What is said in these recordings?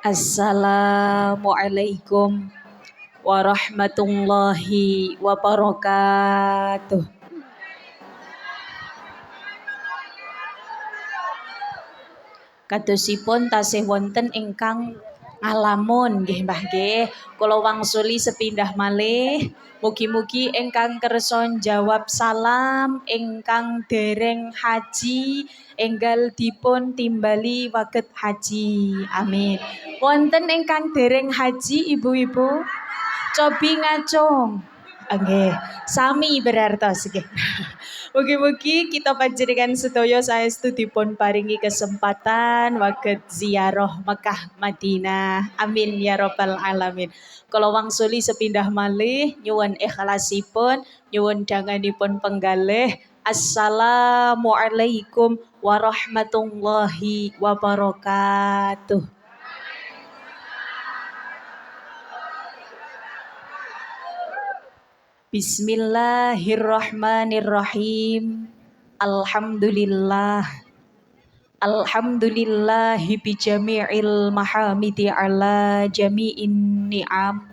Assalamualaikum warahmatullahi wabarakatuh. Kadosipun tasih wonten ingkang ngalamun nggih Mbah nggih. Kula wangsuli sepindah malih. Mugi-mugi ingkang kersa jawab salam ingkang dereng haji enggal dipun timbali waget haji. Amin. Wonten ingkang dereng haji ibu-ibu? Cobi ngacung. Nggih, sami berartos nggih. Mugi-mugi kita panjenengan sedaya saestu dipun paringi kesempatan waget ziarah Mekah Madinah. Amin ya rabbal alamin. Kala wangsuli sepindah malih nyuwun ikhlasipun, nyuwun danganipun penggalih. Assalamualaikum warahmatullahi wabarakatuh. Bismillahirrahmanirrahim. Alhamdulillah. Alhamdulillahi bijami'il mahamidi ala jami'in ni'am.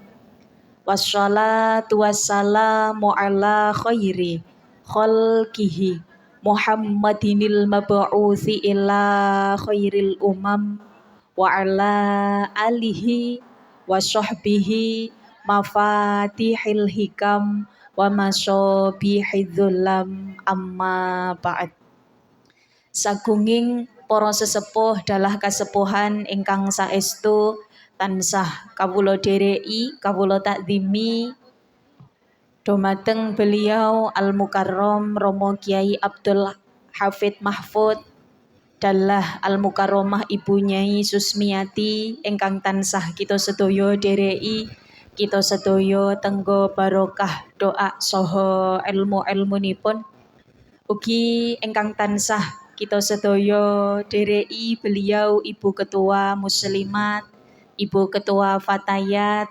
Wassalatu wassalamu ala khairi khalqihi Muhammadinil mab'uthi ila khairil umam wa ala alihi wa sahbihi mafatihil hikam wa masobihidzulam amma ba'd. Sagunging para sesepuh dalah kasepuhan ingkang saestu tansah kawula dereki, kawula takzimi dumateng beliau Al Mukarram Romo Kiai Abdul Hafid Mahfud dalah Al Mukarramah Ibu Nyai Susmiati ingkang tansah kita sedaya dereki, kita sedaya tenggo barokah doa saha ilmu-ilmunipun. Ugi ingkang tansah kita sedaya dereki beliau Ibu Ketua Muslimat, Ibu Ketua Fatayat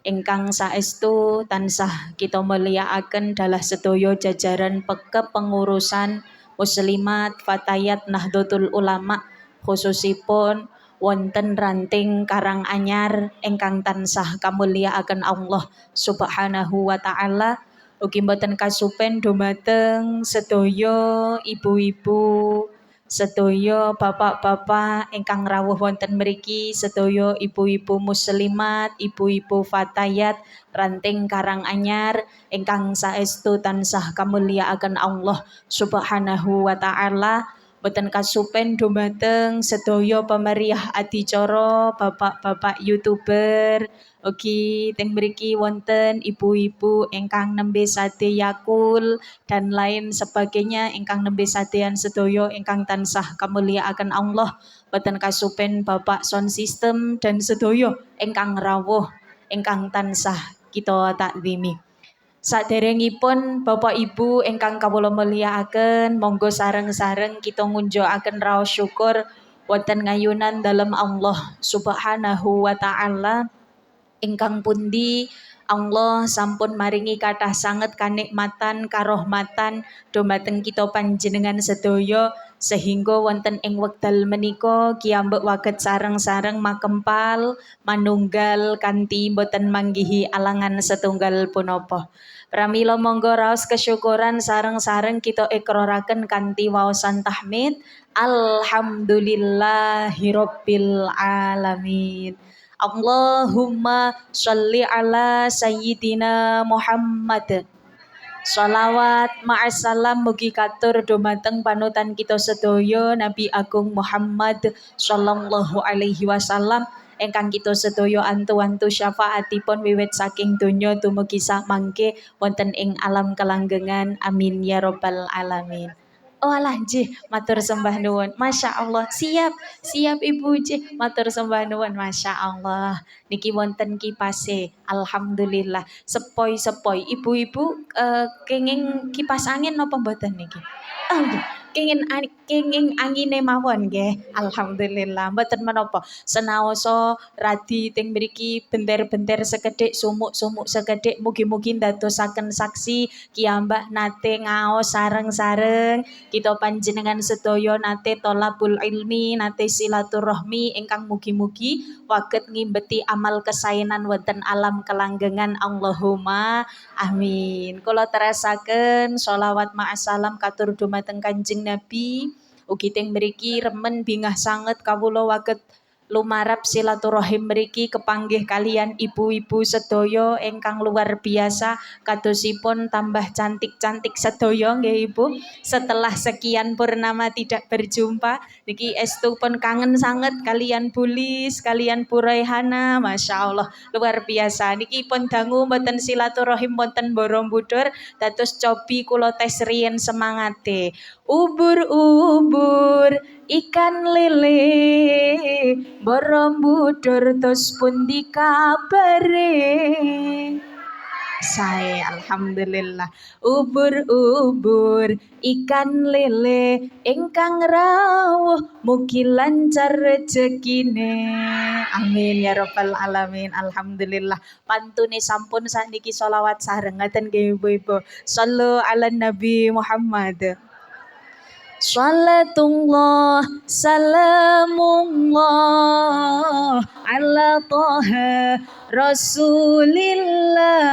ingkang saestu tansah kita mulyakaken dalah sedaya jajaran kepengurusan Muslimat Fatayat Nahdlatul Ulama, khususipun wonten ranting Karanganyar ingkang tansah kamulyakaken Allah Subhanahu wa taala. Ugi mboten kasupen dumateng sedaya ibu-ibu, sedaya bapak-bapak ingkang rawuh wonten mriki, sedaya ibu-ibu muslimat, ibu-ibu fatayat ranting Karanganyar ingkang saestu tansah kamulyakaken Allah Subhanahu wa taala. Mboten kasupen dumateng sedaya pamriyah adicara, bapak-bapak YouTuber. Ugi teng mriki wonten ibu-ibu ingkang nembe sate Yakul dan lain sebagainya ingkang nembe sadean sedaya ingkang tansah kamulyakaken Allah. Mboten kasupen Bapak Sound System dan sedaya ingkang rawuh ingkang tansah kita takzimi. Saderengipun Bapak Ibu ingkang kawula mulyakaken, monggo sareng-sareng kita ngunjukaken raos syukur wonten ngayunan dalem Allah Subhanahu wa taala ingkang pundi Allah sampun maringi kathah sanget kanikmatan karohmatan dumateng kita panjenengan sedaya sehingga wonten ing wekdal menika kiambek waget sareng-sareng makempal manunggal kanthi boten manggihi alangan setunggal punapa. Pramila monggo raos kesyukuran sareng-sareng kita ikraraken kanthi waosan tahmid. Alhamdulillahirabbil alamin. Allahumma sholli ala sayyidina Muhammad. Shalawat ma'asalam mugi katur dumateng panutan kita sedaya Nabi Agung Muhammad sallallahu alaihi wasallam ingkang kita sedaya antu-antu syafaatipun wiwit saking donya dumugi sak mangke wonten ing alam kelanggengan. Amin ya rabbal alamin. Oh alah nggih, matur sembah nuwun. Masya Allah, siap Ibu nggih, matur sembah nuwun. Masya Allah. Niki wonten kipase. Alhamdulillah. Sepoi-sepoi. Ibu-ibu kenging kipas angin napa mboten niki? Oh nggih. kenging angine mawon nggih. Alhamdulillah mboten menapa. Senaosa radi teng mriki benter-benter sekedhik sumuk-sumuk sekedhik mugi-mugi ndadosaken saksi kiyambah nate ngaos sareng-sareng kita panjenengan sedaya nate tolabul ilmi nate silaturahmi ingkang mugi-mugi waget ngimbeti amal kesaenan wonten alam kelanggengan Allahumma amin. Kula teresaken sholawat ma'asalam katur dumateng Kanjeng Nabi. Ugi teng mriki remen bingah sanget kawula waget lumarap silaturahim mriki kepanggih kalian ibu-ibu sedaya ingkang luar biasa kadosipun tambah cantik-cantik sedaya nggih Ibu. Setelah sekian purnama tidak berjumpa niki estu pun kangen sanget kalian Bulis, kalian Bu Raihana, Masya Allah luar biasa. Niki pun dangu mboten silaturahim wonten Borobudur dados cobi kula tes riyen semangate. Ubur-ubur ikan lele Borobudur tos pundi kabare. Saya alhamdulillah. Ubur-ubur ikan lele ingkang rawuh mugi lancar rezekine. Amin ya rabbal alamin. Alhamdulillah. Pantune sampun sakniki sholawat sareng ngaten nggih Ibu-ibu. Shallu ala Nabi Muhammad. Salatullah salamullah ala toha rasulillah.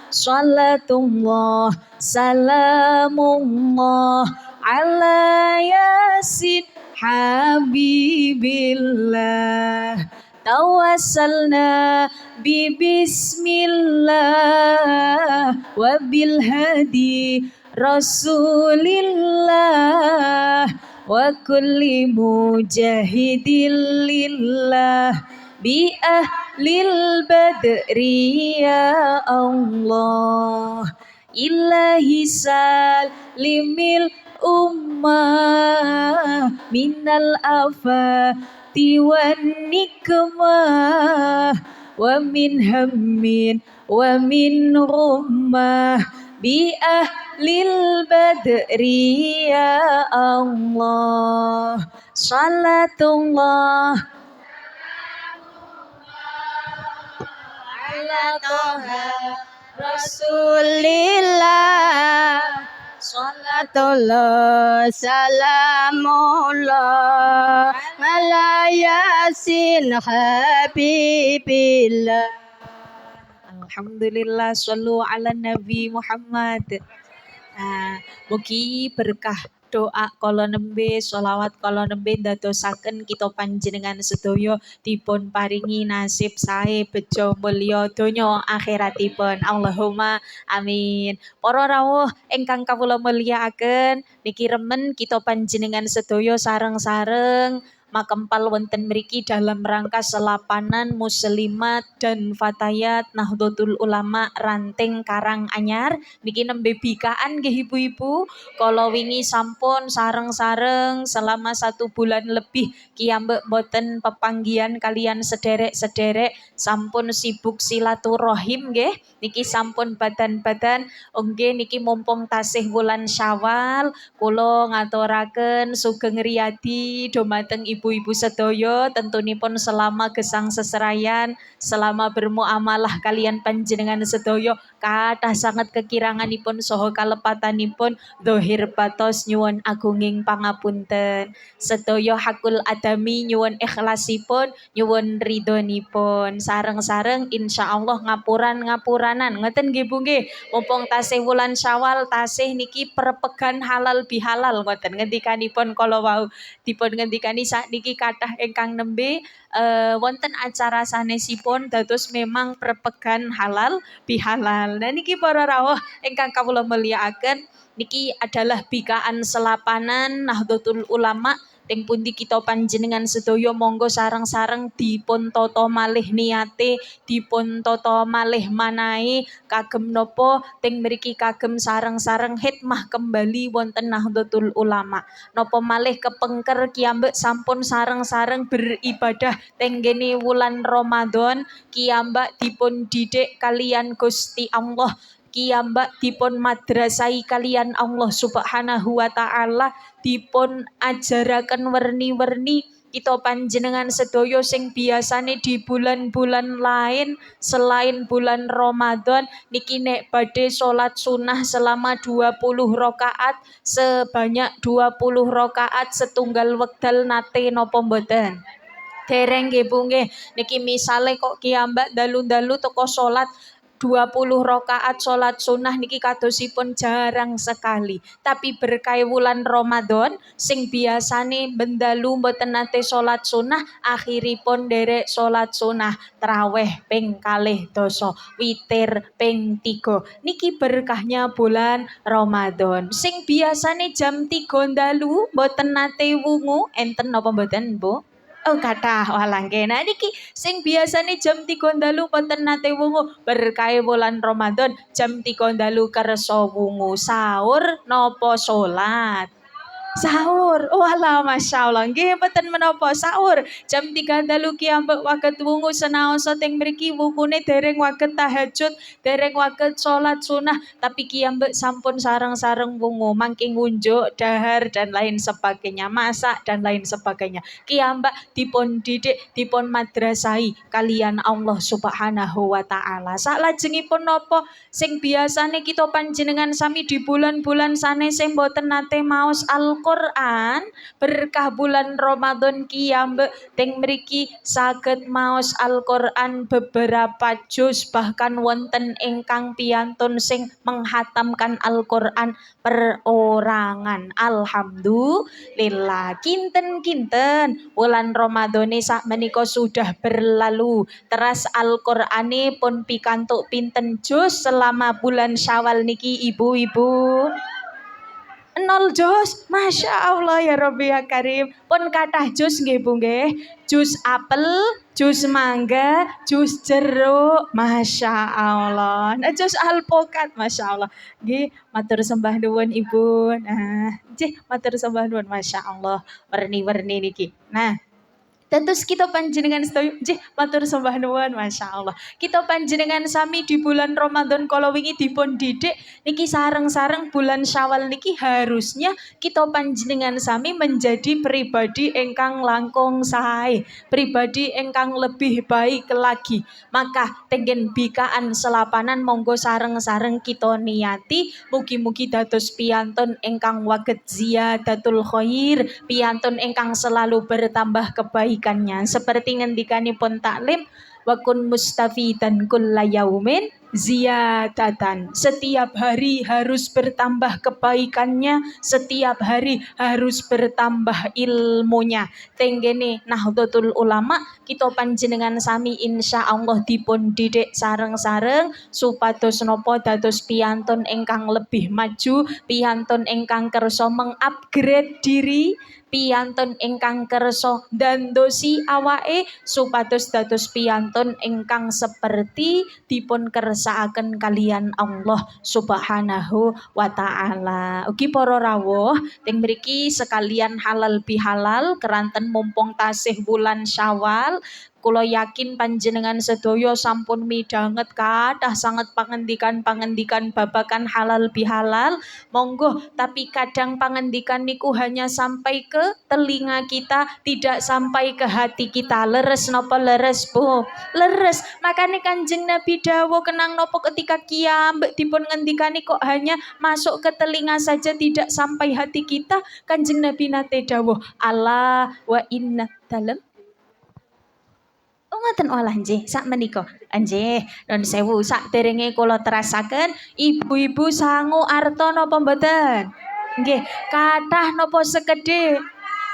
Salatullah salamullah ala yasin habibillah. Tawassalna bi bismillah wa bil hadi Rasulillah wa kulli mujahidin lillah bi ahlil badri ya Allah ilahi salimil ummah minal afati wan nikmah wa min hammin wa min ghummah bi ahlil badri ya Allah. Salatullah ala toha rasulillah. Salatullah salamullah ala yasin habibillah. Alhamdulillah shollu ala Nabi Muhammad. Mugi berkah doa kala nembe sholawat kala nembe ndadosaken kita panjenengan sedaya dipun paringi nasib sae bejo mulya donya akhiratipun. Allahumma amin. Para rawuh ingkang kawula mulyakaken niki remen kita panjenengan sedaya sareng-sareng makempal wonten mriki dalam rangka selapanan muslimat dan fatayat Nahdlatul Ulama Ranting Karanganyar niki nembe bikaan nggih ibu-ibu. Kala wingi sampun sareng-sareng selama 1 bulan lebih kiyambek boten pepanggihan kalian sederek-sederek sampun sibuk silaturahim nggih. Niki sampun badan-badan nggih niki mumpung tasih wulan Syawal kula ngaturaken sugeng riyadi dumateng ibu-ibu sedaya tentunipun selama gesang seserayan selama bermuamalah kalian panjenengan sedaya kathah sanget kekiranganipun saha kalepatanipun zahir batos nyuwun agunging pangapunten sedaya hakul adami nyuwun ikhlasipun nyuwun ridhonipun sareng-sareng insyaallah ngapuranan ngoten nggih Bu nggih mumpung tasih wulan Syawal tasih niki perpegan halal bihalal ngoten ngendikanipun kala wau dipun ngendikani sakniki kathah ingkang nembe wonten acara sanesipun dados memang perpegan halal bihalal. Nah niki para rawuh ingkang kawula mulyakaken niki adalah bikaan selapanan Nahdlatul Ulama teng pundi kita panjenengan sedaya monggo sareng-sareng dipun tata malih niate dipun tata malih manahe kagem napa teng mriki kagem sareng-sareng hikmah kembali wonten Nahdlatul Ulama napa malih kepengker kiyambek sampun sareng-sareng beribadah teng gene wulan Ramadan kiyambak dipun didik kalian Gusti Allah kiyambak dipun madrasai kalian Allah Subhanahu wa taala, dipun ajaraken werni-werni kita panjenengan sedaya sing biasane di bulan-bulan lain selain bulan Ramadan niki nek badhe salat sunah selama 20 rakaat sebanyak 20 rakaat setunggal wekdal nate napa mboten? Dereng nggih Bu nggih. Niki misale kok kiyambak dalu-dalu teko salat 20 rakaat salat sunah niki kadosipun jarang sekali. Tapi berkah wulan Ramadan sing biasane bendalu mboten nate salat sunah akhiripun derek salat sunah traweh ping 2 doso, witir ping 3. Niki berkahnya bulan Ramadan. Sing biasane jam 3 dalu mboten nate wungu enten napa mboten Bu? Oh kathah walang kena niki sing biasane jam 3 dalu mboten nate wungu berkah bulan Ramadan jam 3 dalu kersa wungu sahur napa salat sahur. Walah masyaallah nggih mboten menapa sahur jam 3 dalu kiyambak waket wungu senaosa teng mriki wungune dereng waket tahajud dereng waket salat sunah tapi kiyambak sampun sareng-sareng wungu mangke ngunjuk dahar dan lain sebagainya masak dan lain sebagainya kiyambak dipun didik dipun madrasahi kalian Allah Subhanahu wa taala. Salajengipun napa sing biasane kita panjenengan sami di bulan-bulan sanese mboten nate maos Al-Qur'an berkah bulan Ramadan kiyambek teng mriki saged maos Al-Qur'an beberapa juz bahkan wonten ingkang piyantun sing menghatamkan Al-Qur'an perorangan. Alhamdulillah kinten-kinten bulan Ramadane sakmenika sudah berlalu teras Al-Qur'ane pun pikantuk pinten juz selama bulan Syawal niki ibu-ibu? 0 juz, Masya Allah ya Rabbi ya Karim. Pun kathah juz nggih Bu nggih. Juz apel, juz mangga, juz jeruk, Masya Allah. Nah, juz alpukat, Masya Allah. Nggih, matur sembah nuwun Ibu. Nah, nggih matur sembah nuwun Masya Allah. Werni-werni niki. Nah, tentus kita panjenengan sedaya nggih matur sembah nuwun masyaallah. Kita panjenengan sami di bulan Ramadan kala wingi dipun didik niki sareng-sareng bulan Syawal niki harusnya kita panjenengan sami menjadi pribadi ingkang langkung sae, pribadi ingkang lebih baik lagi. Maka tenggen bikaan selapanan monggo sareng-sareng kita niati mugi-mugi dados piyantun ingkang waget ziyadatul khair, piyantun ingkang selalu bertambah kebaikan. Seperti ngendikanipun taklim wa kun mustafidan kulla yaumin ziyadatan. Setiap hari harus bertambah kebaikannya, setiap hari harus bertambah ilmunya. Tenggene Nahdlatul Ulama kita panjenengan sami insyaallah dipun didik sareng-sareng supados napa dados piyantun ingkang lebih maju, piyantun ingkang kersa mengupgrade diri, piyantun ingkang kersa ndandosi awake supados dados piyantun ingkang seperti dipun kersakaken kalian Allah Subhanahu wa taala. Ugi para rawuh teng mriki sekalian halal bihalal keranten mumpung tasih bulan Syawal. Kula yakin panjenengan sedaya sampun midhanget kathah sanget pangendikan-pangendikan babakan halal bihalal. Monggo, tapi kadang pangendikan niku hanya sampai ke telinga kita, tidak sampai ke hati kita. Leres napa leres Bu? Leres. Makanya Kanjeng Nabi dawuh kenang napa ketika kiyambek dipun ngendikani kok hanya masuk ke telinga saja tidak sampai hati kita. Kanjeng Nabi nate dawuh, "Ala wa inna dalem." Oh ngoten olah nggih sak menika. Nggih, nun sewu sakderenge kula terasaken ibu-ibu sangu arta napa mboten? Nggih, kathah napa sekedhik?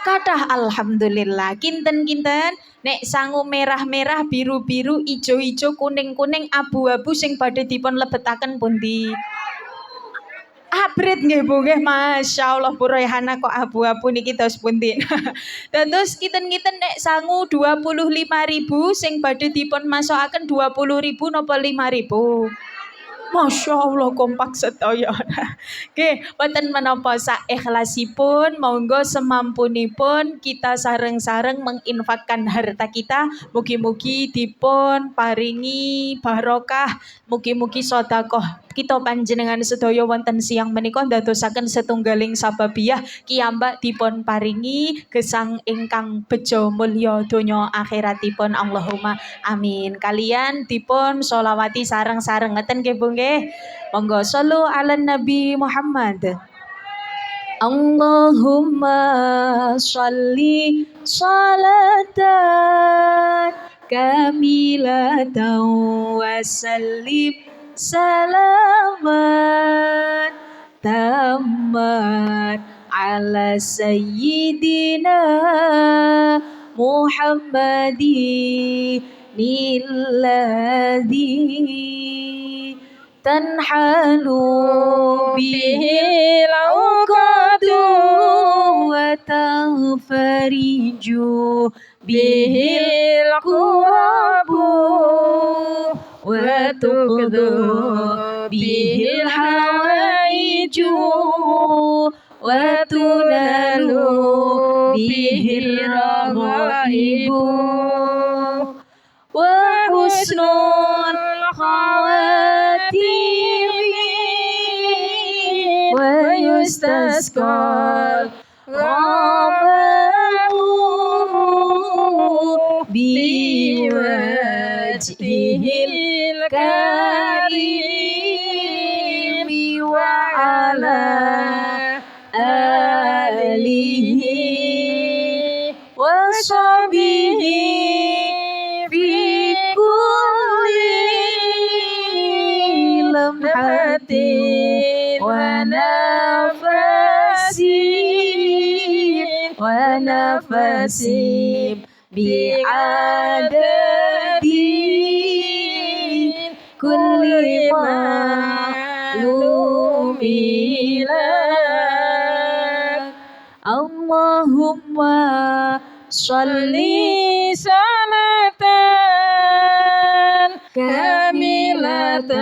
Kathah alhamdulillah. Kinten-kinten nek sangu merah-merah, biru-biru, ijo-ijo, kuning-kuning, abu-abu sing badhe dipun lebetaken pundi? Abrit nggih Bu nggih masyaallah Bu Royhana kok abu-abu niki tos pundi. Terus kiten-kiten nek sangu 25.000 sing badhe dipun masukaken 20.000 napa 5.000? Masya Allah kompak sedaya. Oke, boten menapa saikhlasipun, monggo semampunipun kita sareng-sareng menginfakkan harta kita. Mugi-mugi dipun paringi barokah, mugi-mugi sedekah kita panjenengan sedaya wonten siang menika ndadosaken setunggaling sababiyah kiyambak dipun paringi gesang ingkang bejo mulya donya akhiratipun. Allahumma amin. Kalian dipun sholawati sareng-sareng ngeten nggih Bu nggih. Monggo shollu ala Nabi Muhammad. Allahumma sholli sholatan kamilatan wa sallim salaman tamman ala sayyidina Muhammadin الذي تنحل به العقد وتنفرج به الكرب وتقضى به الحوائج وتنال به الرغائب وحسن الخواتيم ويستسقى الغمام بوجهه الكريم وعلى آله وصحبه في كل لمحة ونفس بعدد كل معلوم لك اللهم صل صلاة كاملة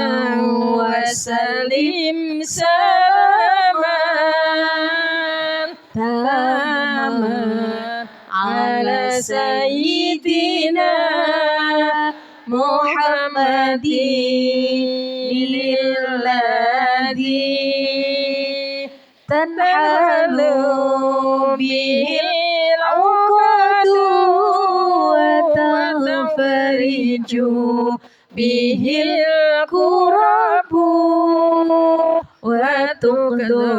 وسلم سلاما تاما على سيدنا محمد الذي تنحل به العقد وتنفرج به الكرب وتقضى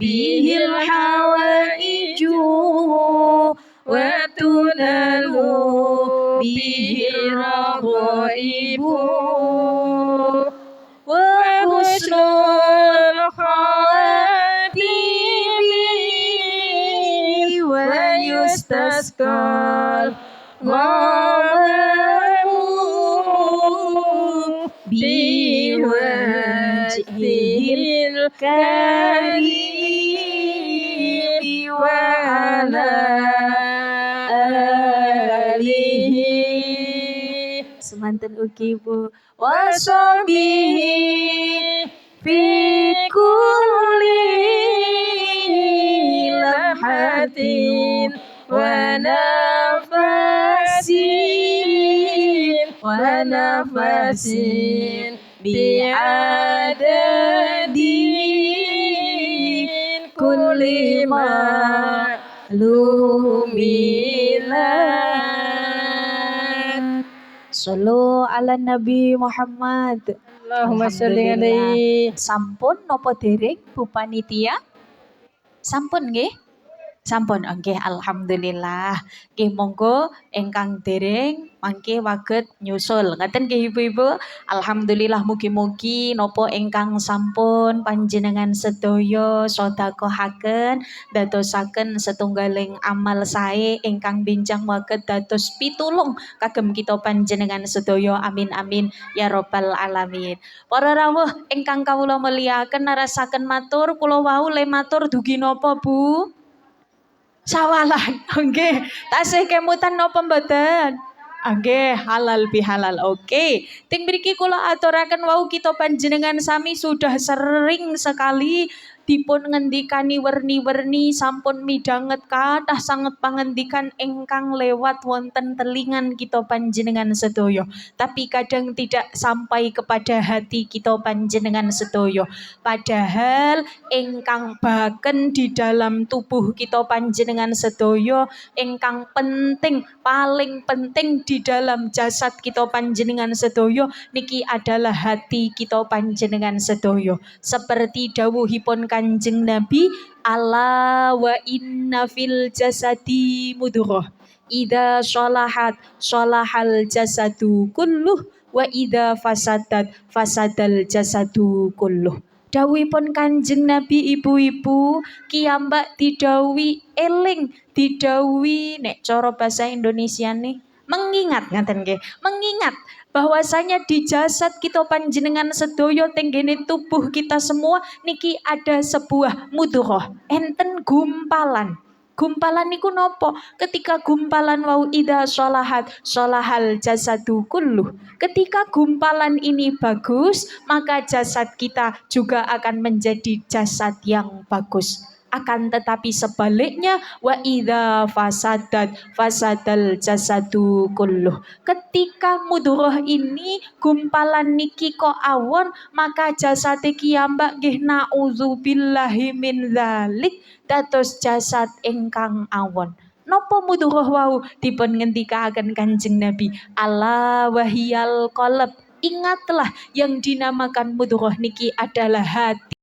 به الحوائج وتنال به الرغائب وحسن الخواتيم ويستسقى الغمام بوجهه الكريم وعلى آله semanten ugi Bu washabihi fi kulli lamhatin wa nafasin bi'adadin kulli ma'lumilan. Sallu ala Nabi Muhammad. Allahumma sholli alaihi. Sampun nopo dereng Bu Panitia? Sampun nggih? Sampun nggih, alhamdulillah. Nggih monggo ingkang dereng mangke waget nyusul. Ngaten nggih Ibu-ibu. Alhamdulillah mugi-mugi napa ingkang sampun panjenengan sedaya sedekahaken dadosaken setunggaling amal sae ingkang benjang waget dados pitulung kagem kita panjenengan sedaya. Amin amin ya rabbal alamin. Para rawuh ingkang kawula mulyakaken narasaken matur kula wau le matur dugi napa Bu? Sawalan, nggih. Tasih kemutan napa mboten? Nggih, halal bihalal. Oke. Ting mriki kula aturaken wau kita panjenengan sami sudah sering sekali dipun ngendikani werni-werni sampun midanget kathah sanget pangendikan ingkang lewat wonten telingan kita panjenengan sedaya. Tapi kadang tidak sampai kepada hati kita panjenengan sedaya. Padahal ingkang baken di dalam tubuh kita panjenengan sedaya, ingkang penting, paling penting di dalam jasad kita panjenengan sedaya niki adalah hati kita panjenengan sedaya. Seperti dawuhipun Kanjeng Nabi, ala wa inna fil jasadi mudghah. Idza sholahat sholahal jasadu kulluh wa idza fasadat fasadal jasadu kulluh. Dawuhipun Kanjeng Nabi, ibu-ibu kiambak didhawuhi eling, didhawuhi nek cara basa Indonesiane mengingat, ngaten nggih, mengingat bahwasanya di jasad kita panjenengan sedaya tenggene tubuh kita semua niki ada sebuah mudghah, enten gumpalan. Gumpalan niku nopo? Ketika gumpalan wau ida sholahat sholahal jasadu kulluh. Ketika gumpalan ini bagus, maka jasad kita juga akan menjadi jasad yang bagus. Akan tetapi sebaliknya, wa idza fasadat fasadal jasadu kulluh. Ketika mudghah ini gumpalan niki kok awon, maka jasad kiambak nggih naudzubillahi min dzalik dados jasad ingkang awon. Napa mudghah wau dipun ngendikaken Kanjeng Nabi, ala wahiyal qalb. Ingatlah yang dinamakan mudghah niki adalah hati.